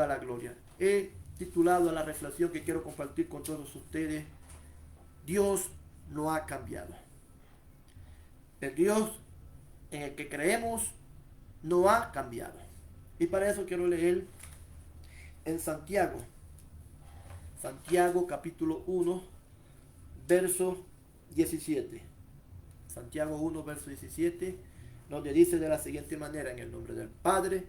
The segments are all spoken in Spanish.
toda la gloria. He titulado a la reflexión que quiero compartir con todos ustedes: Dios no ha cambiado. El Dios en el que creemos no ha cambiado. Y para eso quiero leer en Santiago capítulo 1, verso 17. Santiago 1, verso 17, donde dice de la siguiente manera: en el nombre del Padre,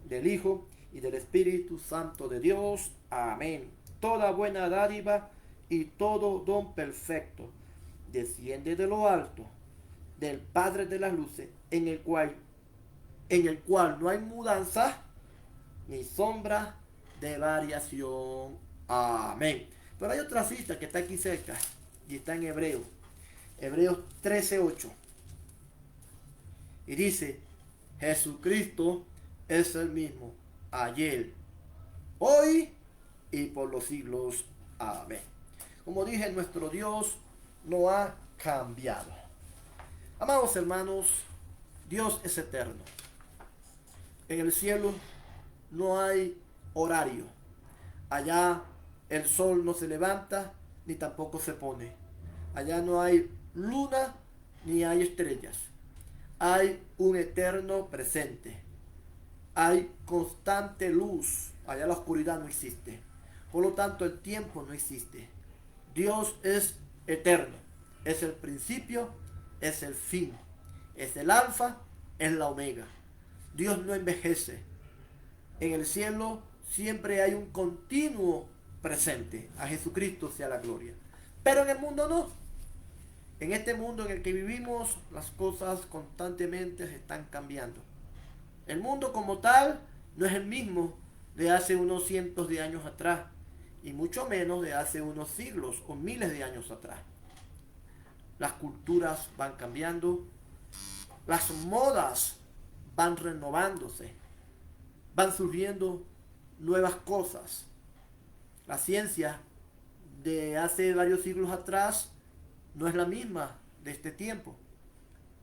del Hijo y del Espíritu Santo de Dios. Amén. Toda buena dádiva y todo don perfecto desciende de lo alto, del Padre de las luces, en el cual no hay mudanza ni sombra de variación. Amén. Pero hay otra cita que está aquí cerca y está en Hebreos 13:8. Y dice: Jesucristo es el mismo ayer, hoy y por los siglos. Amén. Como dije, nuestro Dios no ha cambiado. Amados hermanos, Dios es eterno. En el cielo no hay horario. Allá el sol no se levanta ni tampoco se pone. Allá no hay luna ni hay estrellas. Hay un eterno presente. Hay constante luz. Allá la oscuridad no existe. Por lo tanto, el tiempo no existe. Dios es eterno. Es el principio, es el fin. Es el alfa, es la omega. Dios no envejece. En el cielo siempre hay un continuo presente. A Jesucristo sea la gloria. Pero en el mundo no. En este mundo en el que vivimos, las cosas constantemente se están cambiando. El mundo como tal no es el mismo de hace unos cientos de años atrás, y mucho menos de hace unos siglos o miles de años atrás. Las culturas van cambiando, las modas van renovándose, van surgiendo nuevas cosas. La ciencia de hace varios siglos atrás no es la misma de este tiempo.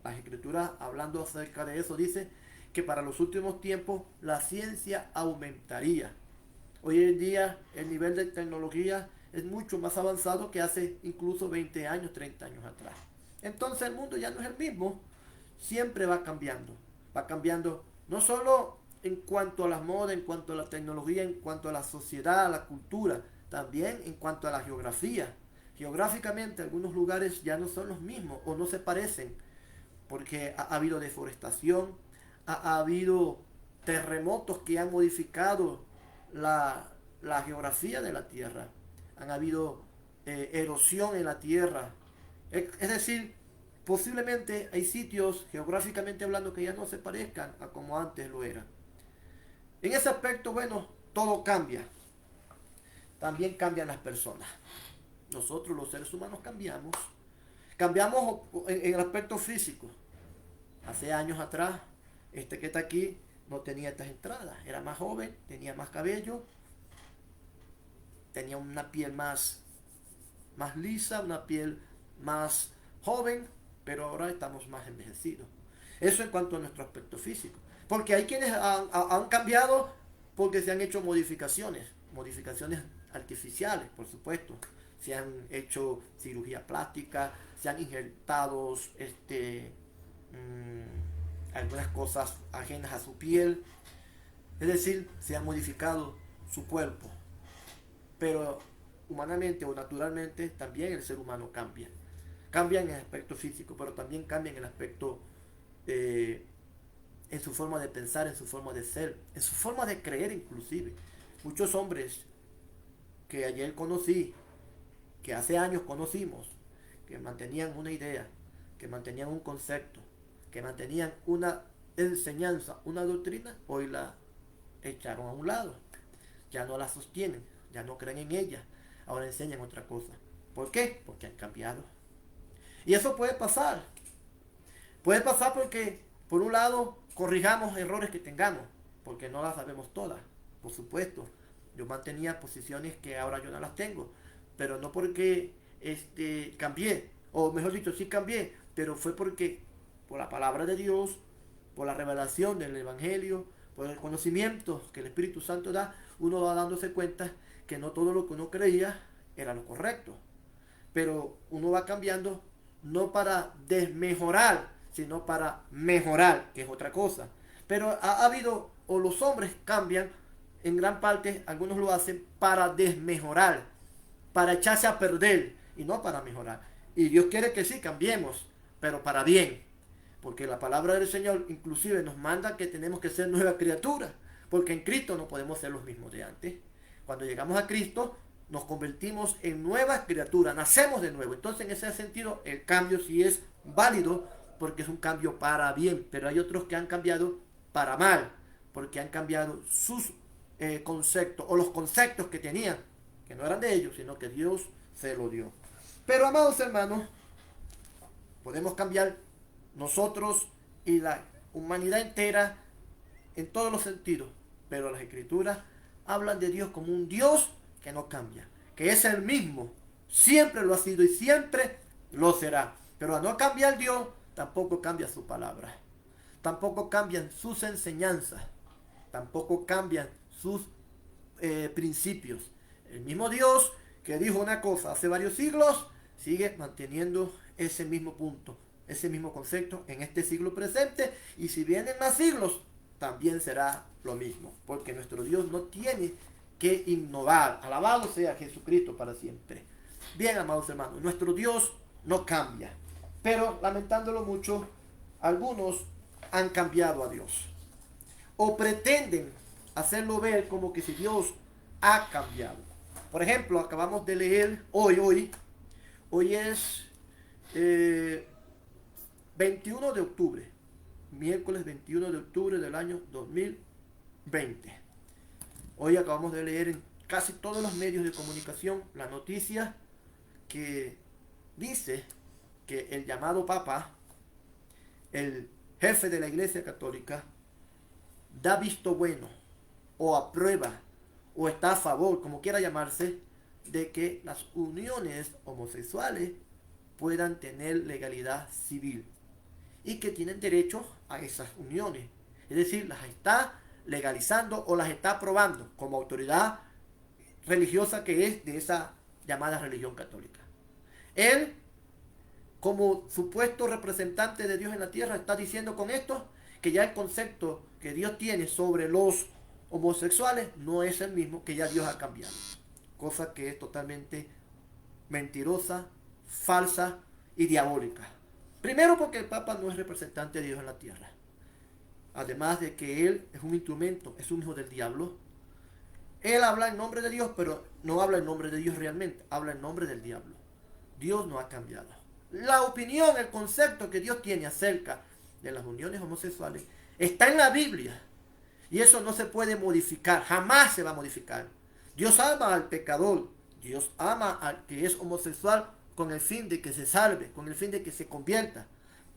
Las escrituras, hablando acerca de eso, dice que para los últimos tiempos la ciencia aumentaría. Hoy en día el nivel de tecnología es mucho más avanzado que hace incluso 20 años, 30 años atrás. Entonces el mundo ya no es el mismo, siempre va cambiando. Va cambiando no solo en cuanto a las modas, en cuanto a la tecnología, en cuanto a la sociedad, a la cultura, también en cuanto a la geografía. Geográficamente algunos lugares ya no son los mismos o no se parecen, porque ha habido deforestación, ha habido terremotos que han modificado la geografía de la tierra, han habido erosión en la tierra. Es decir, posiblemente hay sitios geográficamente hablando que ya no se parezcan a como antes lo eran. En ese aspecto, bueno, todo cambia. También cambian las personas. Nosotros los seres humanos cambiamos. Cambiamos en el aspecto físico. Hace años atrás, este que está aquí no tenía estas entradas. Era más joven, tenía más cabello, tenía una piel más lisa, una piel más joven, pero ahora estamos más envejecidos. Eso en cuanto a nuestro aspecto físico. Porque hay quienes han cambiado porque se han hecho modificaciones artificiales, por supuesto. Se han hecho cirugía plástica, se han injertado algunas cosas ajenas a su piel. Es decir, se ha modificado su cuerpo. Pero humanamente o naturalmente también el ser humano cambia. Cambia en el aspecto físico, pero también cambia en el aspecto, en su forma de pensar, en su forma de ser, en su forma de creer inclusive. Muchos hombres que ayer conocí, que hace años conocimos, que mantenían una idea, que mantenían un concepto, que mantenían una enseñanza, una doctrina, hoy la echaron a un lado. Ya no la sostienen, ya no creen en ella, ahora enseñan otra cosa. ¿Por qué? Porque han cambiado. Y eso puede pasar. Puede pasar porque, por un lado, corrijamos errores que tengamos, porque no las sabemos todas, por supuesto. Yo mantenía posiciones que ahora yo no las tengo, pero no porque cambié, o mejor dicho, sí cambié, pero fue porque por la palabra de Dios, por la revelación del Evangelio, por el conocimiento que el Espíritu Santo da, uno va dándose cuenta que no todo lo que uno creía era lo correcto. Pero uno va cambiando no para desmejorar, sino para mejorar, que es otra cosa. Pero ha habido, o los hombres cambian, en gran parte, algunos lo hacen para desmejorar, para echarse a perder y no para mejorar. Y Dios quiere que sí, cambiemos, pero para bien. Porque la palabra del Señor inclusive nos manda que tenemos que ser nueva criatura. Porque en Cristo no podemos ser los mismos de antes. Cuando llegamos a Cristo nos convertimos en nuevas criaturas, nacemos de nuevo. Entonces en ese sentido el cambio sí es válido porque es un cambio para bien. Pero hay otros que han cambiado para mal, porque han cambiado sus conceptos o los conceptos que tenían, que no eran de ellos, sino que Dios se lo dio. Pero amados hermanos, podemos cambiar nosotros y la humanidad entera en todos los sentidos, pero las escrituras hablan de Dios como un Dios que no cambia, que es el mismo, siempre lo ha sido y siempre lo será. Pero al no cambiar Dios, tampoco cambia su palabra, tampoco cambian sus enseñanzas, tampoco cambian sus principios. El mismo Dios que dijo una cosa hace varios siglos, sigue manteniendo ese mismo punto, ese mismo concepto en este siglo presente, y si vienen más siglos, también será lo mismo, porque nuestro Dios no tiene que innovar. Alabado sea Jesucristo para siempre. Bien, amados hermanos, nuestro Dios no cambia, pero lamentándolo mucho, algunos han cambiado a Dios, o pretenden hacerlo ver como que si Dios ha cambiado. Por ejemplo, acabamos de leer hoy es 21 de octubre, miércoles 21 de octubre del año 2020. Hoy acabamos de leer en casi todos los medios de comunicación la noticia que dice que el llamado Papa, el jefe de la Iglesia Católica, da visto bueno o aprueba o está a favor, como quiera llamarse, de que las uniones homosexuales puedan tener legalidad civil y que tienen derecho a esas uniones. Es decir, las está legalizando o las está aprobando como autoridad religiosa que es de esa llamada religión católica. Él, como supuesto representante de Dios en la tierra, está diciendo con esto que ya el concepto que Dios tiene sobre los homosexuales no es el mismo, que ya Dios ha cambiado. Cosa que es totalmente mentirosa, falsa y diabólica. Primero porque el Papa no es representante de Dios en la tierra. Además de que él es un instrumento, es un hijo del diablo. Él habla en nombre de Dios, pero no habla en nombre de Dios realmente, habla en nombre del diablo. Dios no ha cambiado. La opinión, el concepto que Dios tiene acerca de las uniones homosexuales está en la Biblia. Y eso no se puede modificar, jamás se va a modificar. Dios ama al pecador, Dios ama al que es homosexual con el fin de que se salve, con el fin de que se convierta.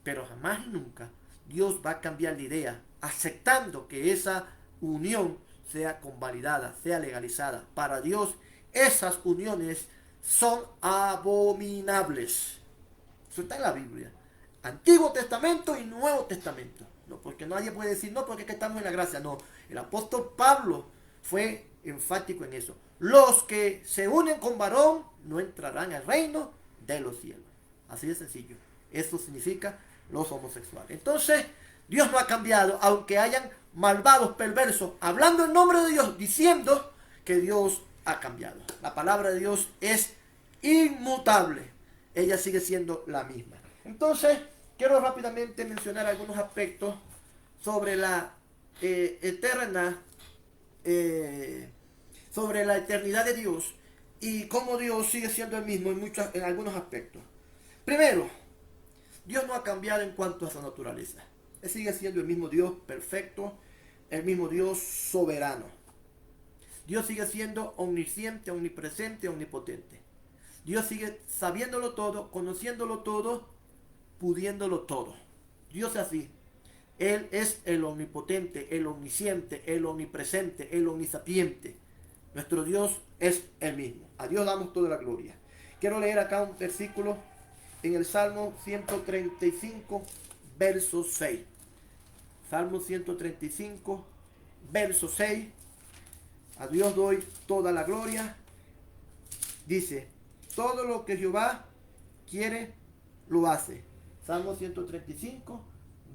Pero jamás y nunca Dios va a cambiar la idea, aceptando que esa unión sea convalidada, sea legalizada. Para Dios esas uniones son abominables. Eso está en la Biblia. Antiguo Testamento y Nuevo Testamento. No, porque nadie puede decir, no, porque es que estamos en la gracia. No, el apóstol Pablo fue enfático en eso. Los que se unen con varón no entrarán al reino de los cielos. Así de sencillo. Eso significa los homosexuales. Entonces, Dios no ha cambiado, aunque hayan malvados, perversos, hablando en nombre de Dios, diciendo que Dios ha cambiado. La palabra de Dios es inmutable. Ella sigue siendo la misma. Entonces, quiero rápidamente mencionar algunos aspectos sobre la sobre la eternidad de Dios y cómo Dios sigue siendo el mismo en algunos aspectos. Primero, Dios no ha cambiado en cuanto a su naturaleza. Él sigue siendo el mismo Dios perfecto, el mismo Dios soberano. Dios sigue siendo omnisciente, omnipresente, omnipotente. Dios sigue sabiéndolo todo, conociéndolo todo, pudiéndolo todo. Dios es así. Él es el omnipotente, el omnisciente, el omnipresente, el omnisapiente. Nuestro Dios es el mismo. A Dios damos toda la gloria. Quiero leer acá un versículo en el Salmo 135, verso 6. Salmo 135, verso 6. A Dios doy toda la gloria. Dice, todo lo que Jehová quiere, lo hace. Salmo 135,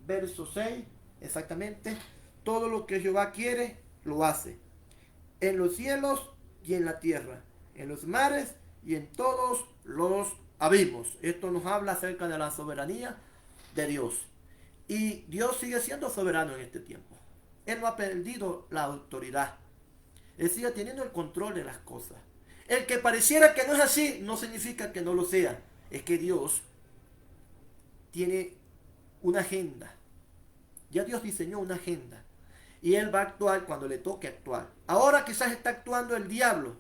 verso 6, exactamente. Todo lo que Jehová quiere, lo hace. En los cielos y en la tierra, en los mares y en todos los abismos. Esto nos habla acerca de la soberanía de Dios. Y Dios sigue siendo soberano en este tiempo. Él no ha perdido la autoridad. Él sigue teniendo el control de las cosas. El que pareciera que no es así, no significa que no lo sea. Es que Dios tiene una agenda. Ya Dios diseñó una agenda. Y Él va a actuar cuando le toque actuar. Ahora quizás está actuando el diablo.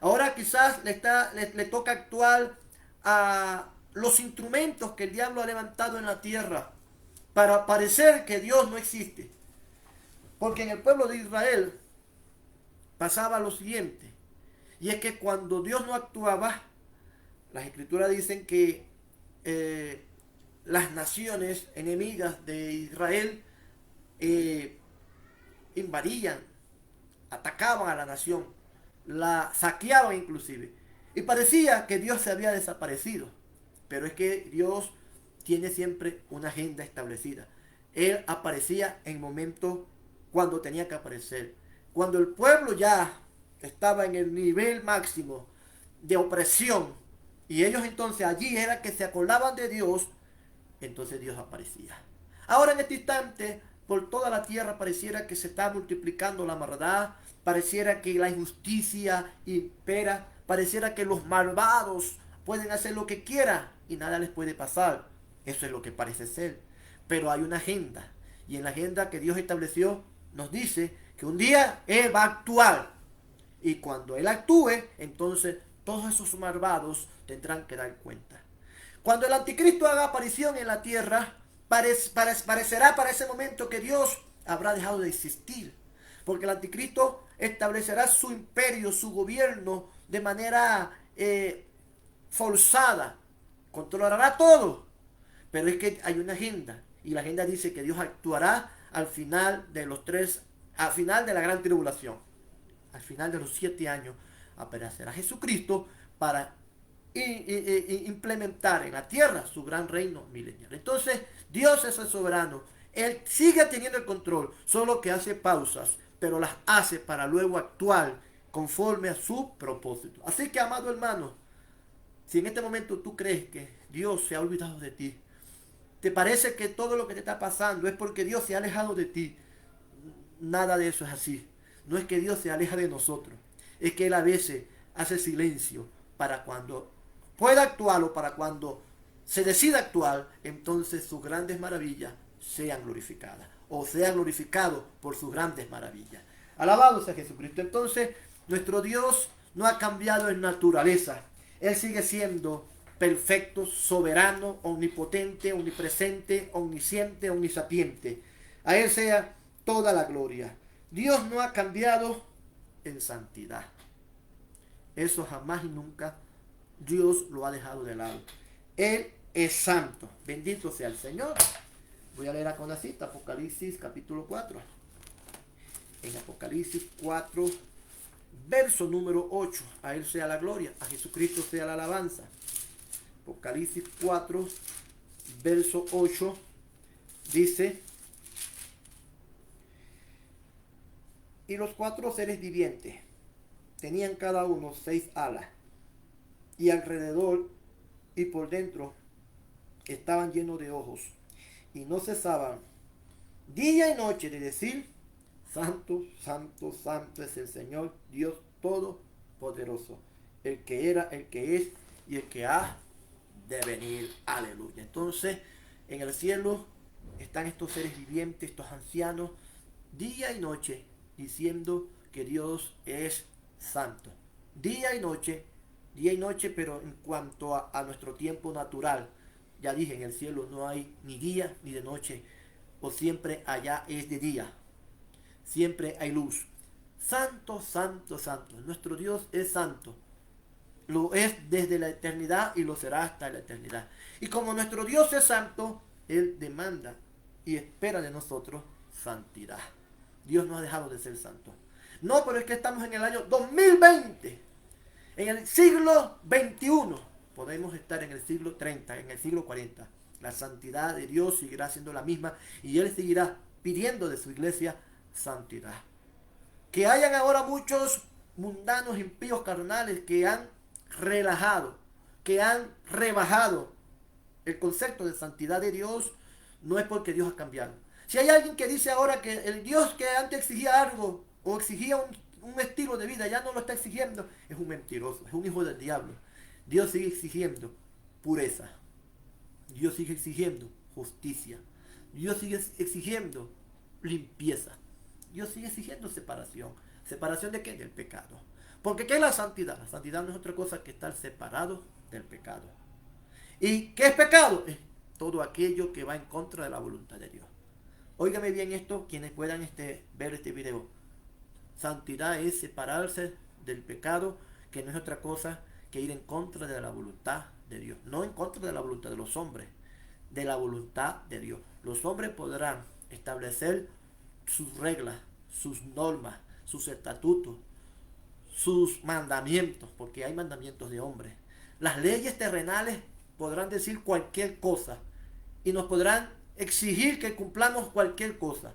Ahora quizás le toca actuar a los instrumentos que el diablo ha levantado en la tierra para parecer que Dios no existe. Porque en el pueblo de Israel pasaba lo siguiente. Y es que cuando Dios no actuaba, las escrituras dicen que las naciones enemigas de Israel invadían, atacaban a la nación, la saqueaban inclusive. Y parecía que Dios se había desaparecido. Pero es que Dios tiene siempre una agenda establecida. Él aparecía en momentos cuando tenía que aparecer. Cuando el pueblo ya estaba en el nivel máximo de opresión y ellos entonces allí era que se acordaban de Dios, entonces Dios aparecía. Ahora en este instante por toda la tierra pareciera que se está multiplicando la maldad, pareciera que la injusticia impera, pareciera que los malvados pueden hacer lo que quieran y nada les puede pasar. Eso es lo que parece ser. Pero hay una agenda, y en la agenda que Dios estableció nos dice que un día Él va a actuar. Y cuando Él actúe, entonces todos esos malvados tendrán que dar cuenta. Cuando el anticristo haga aparición en la tierra, parecerá para ese momento que Dios habrá dejado de existir. Porque el anticristo establecerá su imperio, su gobierno de manera forzada. Controlará todo. Pero es que hay una agenda. Y la agenda dice que Dios actuará al final de al final de la gran tribulación. Al final de los 7 años aparecerá Jesucristo para implementar en la tierra su gran reino milenial. Entonces Dios es el soberano. Él sigue teniendo el control, solo que hace pausas, pero las hace para luego actuar conforme a su propósito. Así que, amado hermano, si en este momento tú crees que Dios se ha olvidado de ti, te parece que todo lo que te está pasando es porque Dios se ha alejado de ti, nada de eso es así. No es que Dios se aleja de nosotros, es que Él a veces hace silencio para cuando pueda actuar o para cuando se decida actuar, entonces sus grandes maravillas sean glorificadas o sea glorificado por sus grandes maravillas. Alabado sea Jesucristo. Entonces nuestro Dios no ha cambiado en naturaleza. Él sigue siendo perfecto, soberano, omnipotente, omnipresente, omnisciente, omnisapiente. A Él sea toda la gloria. Dios no ha cambiado en santidad. Eso jamás y nunca Dios lo ha dejado de lado. Él es santo. Bendito sea el Señor. Voy a leer acá una cita, Apocalipsis capítulo 4. En Apocalipsis 4, verso número 8. A Él sea la gloria, a Jesucristo sea la alabanza. Apocalipsis 4, verso 8, dice: y los 4 seres vivientes tenían cada uno 6 alas, y alrededor y por dentro estaban llenos de ojos, y no cesaban día y noche de decir: santo, santo, santo es el Señor Dios Todopoderoso, el que era, el que es y el que ha de venir. Aleluya. Entonces en el cielo están estos seres vivientes, estos ancianos, día y noche diciendo que Dios es santo. Día y noche, pero en cuanto a nuestro tiempo natural, ya dije, en el cielo no hay ni día ni de noche, o siempre allá es de día, siempre hay luz. Santo, santo, santo. Nuestro Dios es santo. Lo es desde la eternidad y lo será hasta la eternidad. Y como nuestro Dios es santo, Él demanda y espera de nosotros santidad. Dios no ha dejado de ser santo. No, pero es que estamos en el año 2020, en el siglo XXI. Podemos estar en el siglo 30, en el siglo 40. La santidad de Dios seguirá siendo la misma y Él seguirá pidiendo de su iglesia santidad. Que hayan ahora muchos mundanos impíos carnales que han relajado, que han rebajado el concepto de santidad de Dios, no es porque Dios ha cambiado. Si hay alguien que dice ahora que el Dios que antes exigía algo o exigía un estilo de vida ya no lo está exigiendo, es un mentiroso, es un hijo del diablo. Dios sigue exigiendo pureza. Dios sigue exigiendo justicia. Dios sigue exigiendo limpieza. Dios sigue exigiendo separación. ¿Separación de qué? Del pecado. Porque ¿qué es la santidad? La santidad no es otra cosa que estar separado del pecado. ¿Y qué es pecado? Es todo aquello que va en contra de la voluntad de Dios. Óigame bien esto, quienes puedan ver este video. Santidad es separarse del pecado, que no es otra cosa que ir en contra de la voluntad de Dios. No en contra de la voluntad de los hombres, de la voluntad de Dios. Los hombres podrán establecer sus reglas, sus normas, sus estatutos, sus mandamientos, porque hay mandamientos de hombres. Las leyes terrenales podrán decir cualquier cosa y nos podrán exigir que cumplamos cualquier cosa,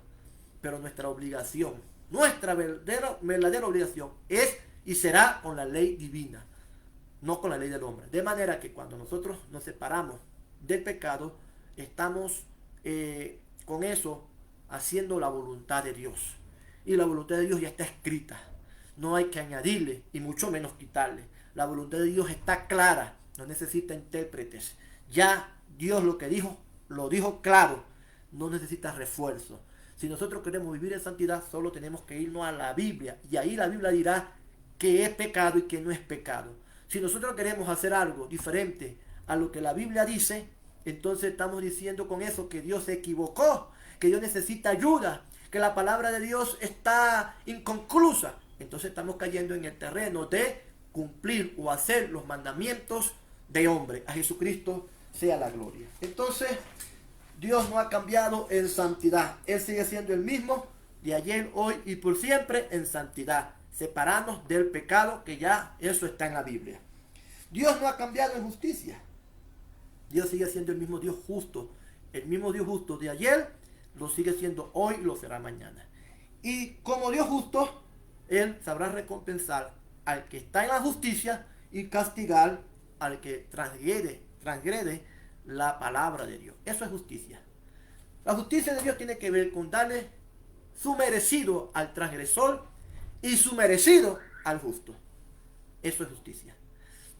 pero nuestra obligación, nuestra verdadera obligación es y será con la ley divina, no con la ley del hombre. De manera que cuando nosotros nos separamos del pecado, estamos con eso haciendo la voluntad de Dios. Y la voluntad de Dios ya está escrita. No hay que añadirle y mucho menos quitarle. La voluntad de Dios está clara. No necesita intérpretes. Ya Dios lo que dijo, lo dijo claro. No necesita refuerzo. Si nosotros queremos vivir en santidad, solo tenemos que irnos a la Biblia. Y ahí la Biblia dirá que es pecado y que no es pecado. Si nosotros queremos hacer algo diferente a lo que la Biblia dice, entonces estamos diciendo con eso que Dios se equivocó, que Dios necesita ayuda, que la palabra de Dios está inconclusa. Entonces estamos cayendo en el terreno de cumplir o hacer los mandamientos de hombre. A Jesucristo sea la gloria. Entonces, Dios no ha cambiado en santidad. Él sigue siendo el mismo de ayer, hoy y por siempre en santidad. Separarnos del pecado, que ya eso está en la Biblia. Dios no ha cambiado en justicia. Dios sigue siendo el mismo Dios justo. El mismo Dios justo de ayer lo sigue siendo hoy y lo será mañana. Y como Dios justo, Él sabrá recompensar al que está en la justicia y castigar al que transgrede la palabra de Dios. Eso es justicia. La justicia de Dios tiene que ver con darle su merecido al transgresor y su merecido al justo. Eso es justicia.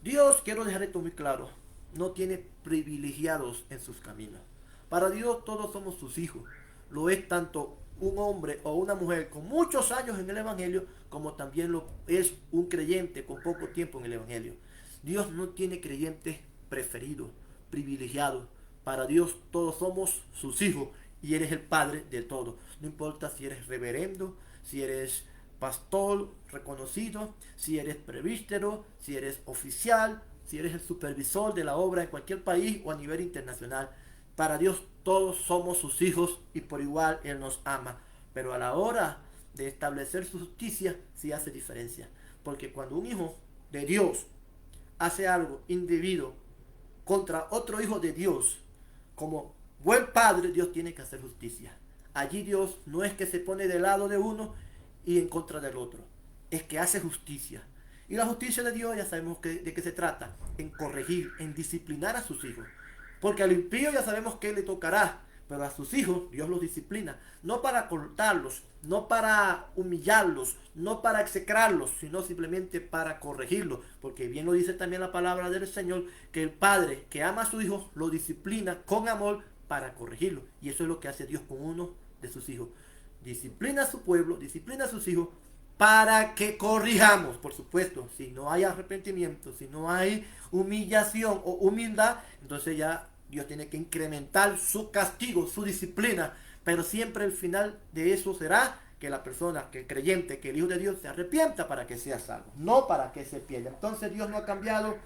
Dios, quiero dejar esto muy claro, no tiene privilegiados en sus caminos. Para Dios todos somos sus hijos. Lo es tanto un hombre o una mujer con muchos años en el Evangelio, como también lo es un creyente con poco tiempo en el Evangelio. Dios no tiene creyentes preferidos, privilegiados. Para Dios todos somos sus hijos y Él es el Padre de todos. No importa si eres reverendo, si eres pastor reconocido, si eres presbítero, si eres oficial, si eres el supervisor de la obra en cualquier país o a nivel internacional. Para Dios todos somos sus hijos y por igual Él nos ama. Pero a la hora de establecer su justicia sí hace diferencia. Porque cuando un hijo de Dios hace algo indebido contra otro hijo de Dios, como buen padre, Dios tiene que hacer justicia. Allí Dios no es que se pone del lado de uno y en contra del otro. Es que hace justicia. Y la justicia de Dios ya sabemos de qué se trata. En corregir, en disciplinar a sus hijos. Porque al impío ya sabemos que le tocará, pero a sus hijos Dios los disciplina, no para cortarlos, no para humillarlos, no para execrarlos, sino simplemente para corregirlos, porque bien lo dice también la palabra del Señor, que el padre que ama a su hijo lo disciplina con amor para corregirlo, y eso es lo que hace Dios con uno de sus hijos. Disciplina a su pueblo, disciplina a sus hijos, para que corrijamos, por supuesto. Si no hay arrepentimiento, si no hay humillación o humildad, entonces ya Dios tiene que incrementar su castigo, su disciplina, pero siempre el final de eso será que la persona, que el creyente, que el hijo de Dios se arrepienta para que sea salvo, no para que se pierda. Entonces Dios no ha cambiado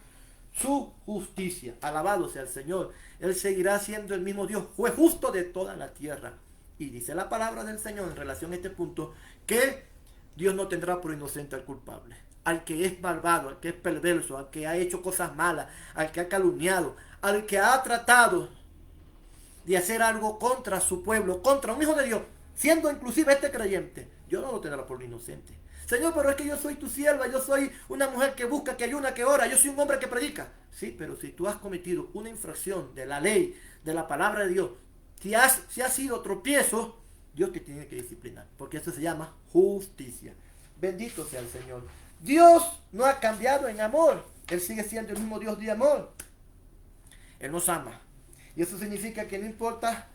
su justicia. Alabado sea el Señor. Él seguirá siendo el mismo Dios, juez justo de toda la tierra. Y dice la palabra del Señor en relación a este punto, que Dios no tendrá por inocente al culpable. Al que es malvado, al que es perverso, al que ha hecho cosas malas, al que ha calumniado, al que ha tratado de hacer algo contra su pueblo, contra un hijo de Dios, siendo inclusive este creyente, Dios no lo tendrá por inocente. Señor, pero es que yo soy tu sierva, yo soy una mujer que busca, que ayuna, que ora, yo soy un hombre que predica. Sí, pero si tú has cometido una infracción de la ley, de la palabra de Dios, si ha sido tropiezo, Dios te tiene que disciplinar, porque eso se llama justicia. Bendito sea el Señor. Dios no ha cambiado en amor. Él sigue siendo el mismo Dios de amor. Él nos ama. Y eso significa que no importa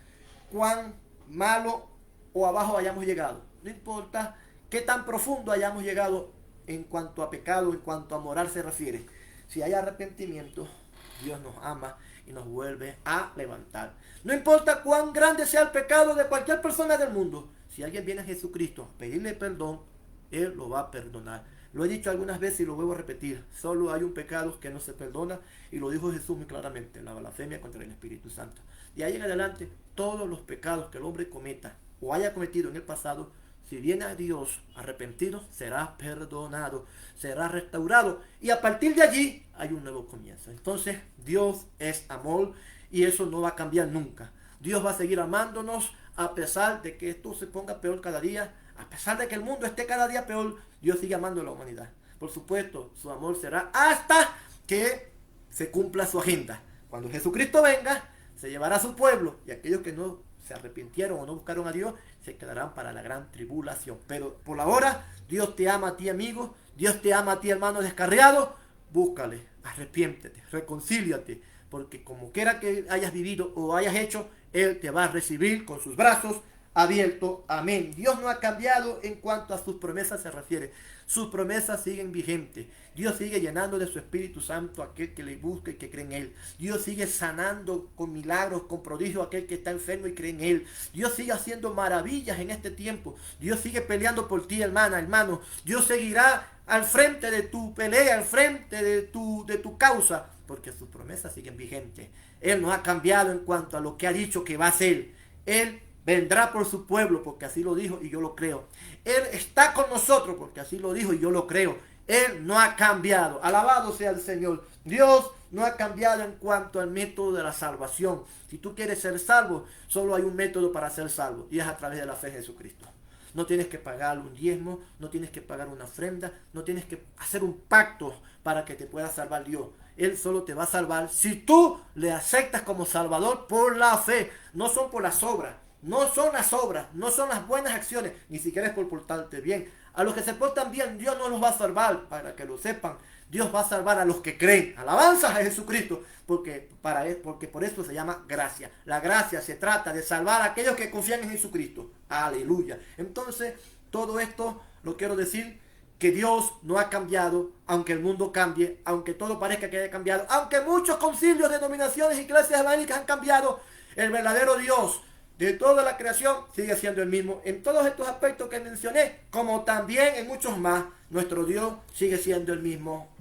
cuán malo o abajo hayamos llegado, no importa qué tan profundo hayamos llegado en cuanto a pecado, en cuanto a moral se refiere, si hay arrepentimiento, Dios nos ama y nos vuelve a levantar. No importa cuán grande sea el pecado de cualquier persona del mundo, si alguien viene a Jesucristo a pedirle perdón, Él lo va a perdonar. Lo he dicho algunas veces y lo vuelvo a repetir. Solo hay un pecado que no se perdona, y lo dijo Jesús muy claramente: la blasfemia contra el Espíritu Santo. De ahí en adelante, todos los pecados que el hombre cometa o haya cometido en el pasado, si viene a Dios arrepentido, será perdonado, será restaurado, y a partir de allí hay un nuevo comienzo. Entonces, Dios es amor y eso no va a cambiar nunca. Dios va a seguir amándonos a pesar de que esto se ponga peor cada día. A pesar de que el mundo esté cada día peor, Dios sigue amando a la humanidad. Por supuesto, su amor será hasta que se cumpla su agenda. Cuando Jesucristo venga, se llevará a su pueblo, y aquellos que no se arrepintieron o no buscaron a Dios, se quedarán para la gran tribulación. Pero por ahora, Dios te ama a ti, amigo. Dios te ama a ti, hermano descarriado. Búscale, arrepiéntete, reconcíliate, porque como quiera que hayas vivido o hayas hecho, Él te va a recibir con sus brazos abierto. Amén. Dios no ha cambiado en cuanto a sus promesas se refiere. Sus promesas siguen vigentes. Dios sigue llenando de su Espíritu Santo a aquel que le busca y que cree en Él. Dios sigue sanando con milagros, con prodigios a aquel que está enfermo y cree en Él. Dios sigue haciendo maravillas en este tiempo. Dios sigue peleando por ti, hermana, hermano. Dios seguirá al frente de tu pelea, al frente de tu causa, porque sus promesas siguen vigentes. Él no ha cambiado en cuanto a lo que ha dicho que va a hacer. Él vendrá por su pueblo, porque así lo dijo y yo lo creo. Él está con nosotros, porque así lo dijo y yo lo creo. Él no ha cambiado. Alabado sea el Señor. Dios no ha cambiado en cuanto al método de la salvación. Si tú quieres ser salvo, solo hay un método para ser salvo, y es a través de la fe en Jesucristo. No tienes que pagar un diezmo, no tienes que pagar una ofrenda, no tienes que hacer un pacto para que te pueda salvar Dios. Él solo te va a salvar si tú le aceptas como Salvador por la fe. No son por las obras. No son las obras, no son las buenas acciones, ni siquiera es por portarte bien. A los que se portan bien, Dios no los va a salvar, para que lo sepan. Dios va a salvar a los que creen. Alabanza a Jesucristo, porque por eso se llama gracia. La gracia se trata de salvar a aquellos que confían en Jesucristo. Aleluya. Entonces, todo esto lo quiero decir, que Dios no ha cambiado, aunque el mundo cambie, aunque todo parezca que haya cambiado, aunque muchos concilios, denominaciones, iglesias evangélicas han cambiado. El verdadero Dios de toda la creación sigue siendo el mismo. En todos estos aspectos que mencioné, como también en muchos más, nuestro Dios sigue siendo el mismo.